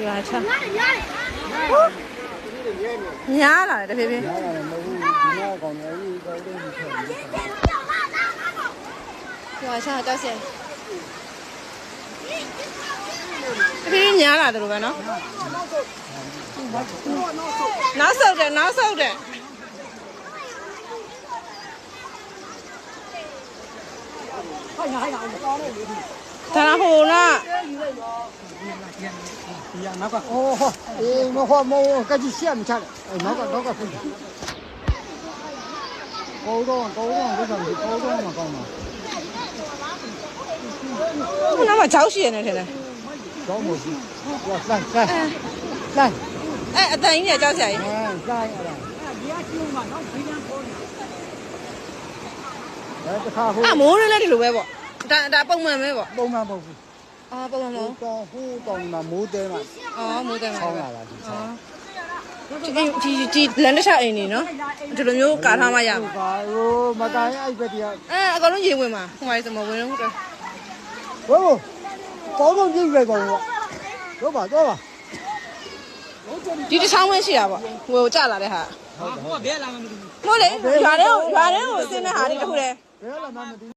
ရွာချညားလာတယ်တဖြည်းဖြည်းရွာချကြောက်စင်တဖြည်းဖြည်းညားလာတယ်လို့ပဲနော်နောက်ဆုတ်တယ်နောက်ဆုတ်တယ်ဒါဟိုလား呀，那个哦，我赶紧写不下来，那个不行。高中，为什么是高中嘛？高嘛？我那么早些呢，现在。早没事，来。哎，等一点早些。来。啊，冇人来的路呗不？但崩门没不？崩门。啊，崩门冇。湖嘛冇得嘛。哦，冇得嘛。抄下来。哦。ဒီလန်တခြားအိမ်နေနော်ဒီလိုမျိုးကာထားမှရမှာဟိုမကန်အဲ့ဘက်တည်းအကောင်လုံးရေဝင်မှာဟိုမှာစမဝင်တော့ဟုတ်တယ်ဘောလုံးကြည့်ပဲကောင်တော့ပါဒီတစ်ချောင်းဝင်းရှိတာပေါ့ဟိုကြလာတဲ့ဟာဟုတ်ဘယ်လာမှမသိဘူးမို့လေရွာထဲကိုဆင်းတဲ့ဟာတွေတခုတည်းဘယ်လာမှမသိ